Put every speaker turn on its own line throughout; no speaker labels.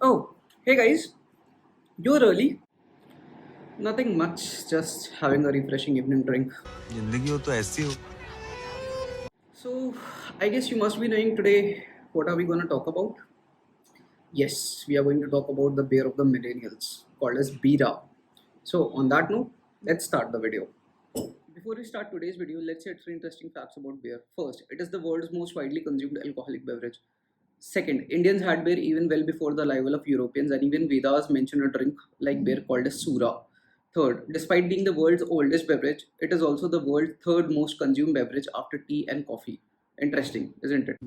Oh, hey guys, you're early. Nothing much, just having a refreshing evening drink.
जिंदगी हो तो ऐसी हो.
So, I guess you must be knowing today what are we going to talk about? Yes, we are going to talk about the beer of the millennials called as Bira. So, on that note, let's start the video. Before we start today's video, let's set three interesting facts about beer. First, it is the world's most widely consumed alcoholic beverage. Second, Indians had beer even well before the arrival of Europeans, and even Vedas mention a drink like beer called as Sura. Third, despite being the world's oldest beverage, it is also the world's third most consumed beverage after tea and coffee. Interesting, isn't it?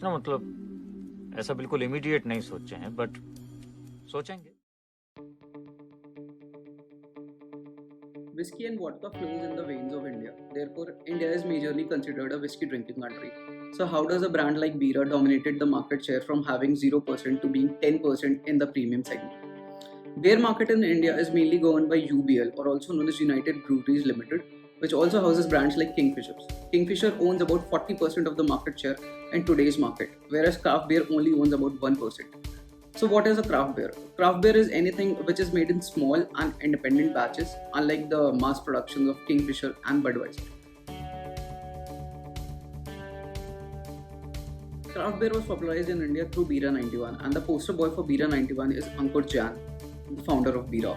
ना मतलब ऐसा बिल्कुल immediate नहीं सोचे हैं but सोचेंगे.
Whiskey and vodka flows in the veins of India. Therefore, India is majorly considered a whiskey drinking country. So, how does a brand like Bira dominated the market share from having 0% to being 10% in the premium segment? Beer market in India is mainly governed by UBL, or also known as United Breweries Limited, which also houses brands like Kingfisher. Kingfisher owns about 40% of the market share in today's market, whereas craft beer only owns about 1%. So, what is a craft beer? Craft beer is anything which is made in small and independent batches, unlike the mass productions of Kingfisher and Budweiser. Craft beer was popularized in India through Bira 91, and the poster boy for Bira 91 is Ankur Jain, the founder of Bira.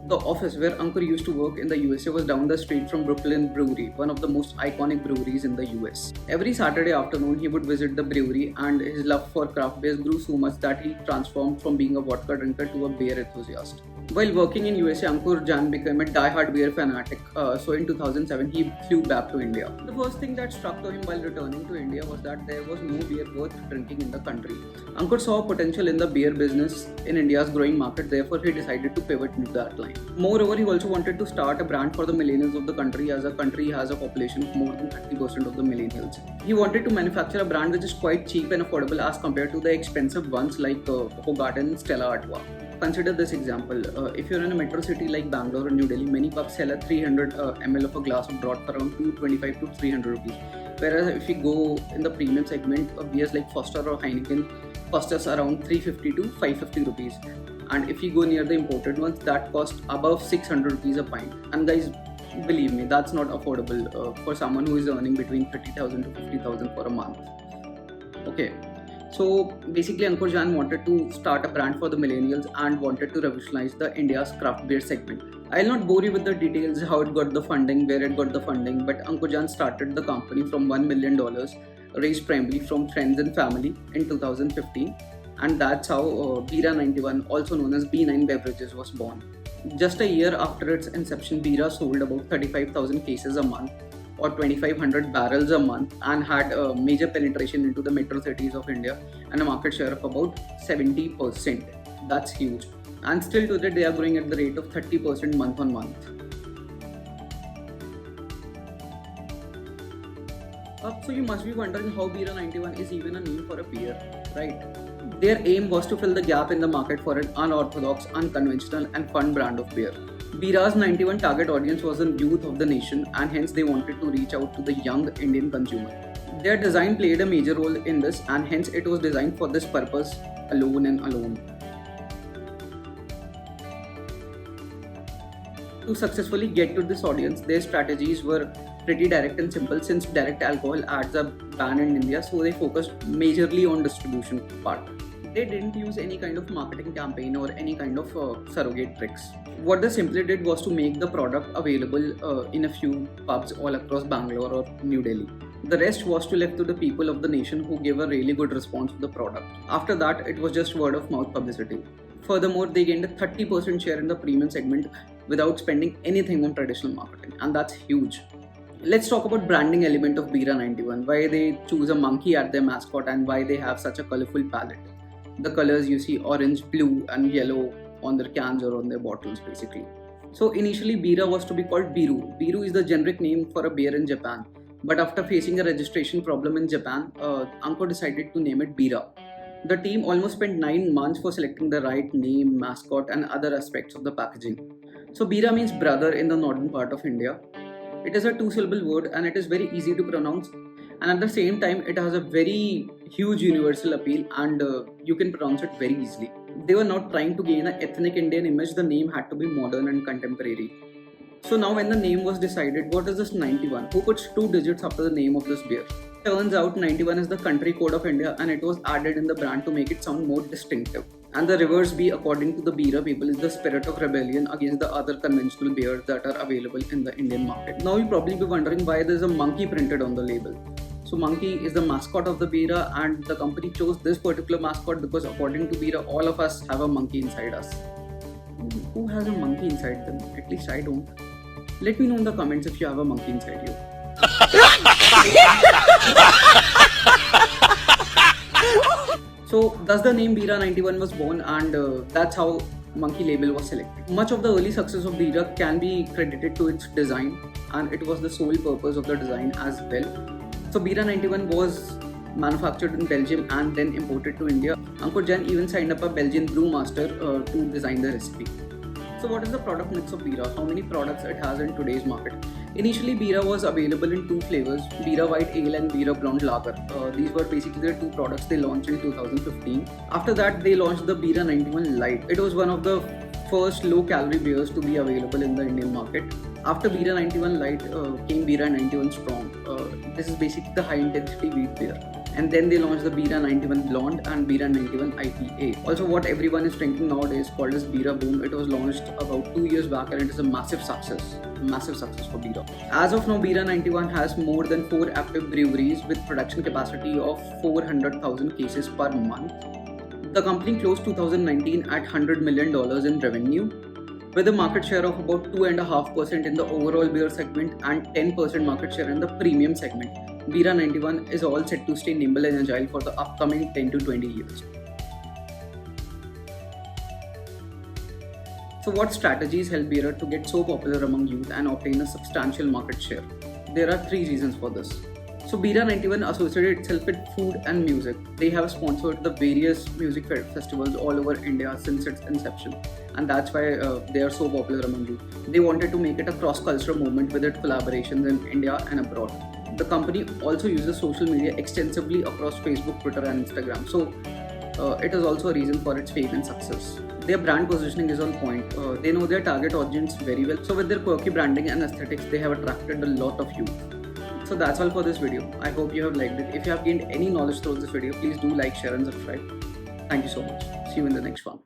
The office where Ankur used to work in the USA was down the street from Brooklyn Brewery, one of the most iconic breweries in the US. Every Saturday afternoon, he would visit the brewery, and his love for craft beers grew so much that he transformed from being a vodka drinker to a beer enthusiast. While working in USA, Ankur Jain became a die-hard beer fanatic. So in 2007, he flew back to India. The first thing that struck to him while returning to India was that there was no beer worth drinking in the country. Ankur saw potential in the beer business in India's growing market, therefore he decided to pivot into that line. Moreover, he also wanted to start a brand for the millennials of the country, as a country has a population of more than 30% of the millennials. He wanted to manufacture a brand which is quite cheap and affordable as compared to the expensive ones like Hoegaarden and Stella Artois. Consider this example. If you're in a metro city like Bangalore or New Delhi, many pubs sell a 300 ml of a glass of draught for around 225 to 300 rupees. Whereas if you go in the premium segment of beers like Foster or Heineken, cost us around 350 to 550 rupees. And if you go near the imported ones, that cost above 600 rupees a pint. And guys, believe me, that's not affordable for someone who is earning between 30,000 to 50,000 for a month. Okay. So basically, Ankur Jain wanted to start a brand for the millennials and wanted to revolutionize the India's craft beer segment. I'll not bore you with the details, how it got the funding, where it got the funding, but Ankur Jain started the company from $1 million, raised primarily from friends and family in 2015, and that's how Bira 91, also known as B9 Beverages, was born. Just a year after its inception, Bira sold about 35,000 cases a month or 2500 barrels a month and had a major penetration into the metro cities of India and a market share of about 70%. That's huge. And still today they are growing at the rate of 30% month on month. So you must be wondering how Bira 91 is even a name for a beer, right? Their aim was to fill the gap in the market for an unorthodox, unconventional and fun brand of beer. Bira's 91 target audience was the youth of the nation, and hence they wanted to reach out to the young Indian consumer. Their design played a major role in this, and hence it was designed for this purpose alone and alone. To successfully get to this audience, their strategies were pretty direct and simple, since direct alcohol ads are banned in India, so they focused majorly on distribution part. They didn't use any kind of marketing campaign or any kind of surrogate tricks. What they simply did was to make the product available in a few pubs all across Bangalore or New Delhi. The rest was to left to the people of the nation, who gave a really good response to the product. After that, it was just word of mouth publicity. Furthermore, they gained a 30% share in the premium segment without spending anything on traditional marketing, and that's huge. Let's talk about branding element of Bira 91, why they choose a monkey as their mascot and why they have such a colorful palette. The colors you see orange, blue and yellow on their cans or on their bottles basically. So initially Bira was to be called Biru. Biru is the generic name for a beer in Japan. But after facing a registration problem in Japan, Ankur decided to name it Bira. The team almost spent 9 months for selecting the right name, mascot and other aspects of the packaging. So Bira means brother in the northern part of India. It is a two-syllable word and it is very easy to pronounce. and at the same time it has a very huge universal appeal, and you can pronounce it very easily. They were not trying to gain an ethnic Indian image. The name had to be modern and contemporary. So now when the name was decided, what is this 91? Who puts 2 digits after the name of this beer? Turns out 91 is the country code of India, and it was added in the brand to make it sound more distinctive. And the reverse B, according to the beer people, is the spirit of rebellion against the other conventional beers that are available in the Indian market. Now you'll probably be wondering why there's a monkey printed on the label. So monkey is the mascot of the Bira, and the company chose this particular mascot because according to Bira, all of us have a monkey inside us. Who has a monkey inside them? At least I don't. Let me know in the comments if you have a monkey inside you. So thus the name Bira 91 was born, and that's how monkey label was selected. Much of the early success of Bira can be credited to its design, and it was the sole purpose of the design as well. So Bira 91 was manufactured in Belgium and then imported to India. Ankur Jain even signed up a Belgian brewmaster to design the recipe. So what is the product mix of Bira? How many products it has in today's market? Initially, Bira was available in 2 flavors, Bira White Ale and Bira Blonde Lager. These were basically the 2 products they launched in 2015. After that, they launched the Bira 91 Light. It was one of the first low-calorie beers to be available in the Indian market. After Bira 91 Light came Bira 91 Strong. This is basically the high-intensity wheat beer. And then they launched the Bira 91 Blonde and Bira 91 IPA. Also, what everyone is drinking nowadays called as Bira Boom. It was launched about 2 years back, and it is a massive success for Bira. As of now, Bira 91 has more than 4 active breweries with production capacity of 400,000 cases per month. The company closed 2019 at $100 million in revenue, with a market share of about 2.5% in the overall beer segment and 10% market share in the premium segment. Bira 91 is all set to stay nimble and agile for the upcoming 10 to 20 years. So what strategies help Bira to get so popular among youth and obtain a substantial market share? There are 3 reasons for this. So Bira 91 associated itself with food and music. They have sponsored the various music festivals all over India since its inception, and that's why they are so popular among youth. They wanted to make it a cross-cultural movement with its collaborations in India and abroad. The company also uses social media extensively across Facebook, Twitter and Instagram. So it is also a reason for its fame and success. Their brand positioning is on point. They know their target audience very well. So with their quirky branding and aesthetics, they have attracted a lot of youth. So that's all for this video. I hope you have liked it. If you have gained any knowledge through this video, please do like, share and subscribe. Thank you so much. See you in the next one.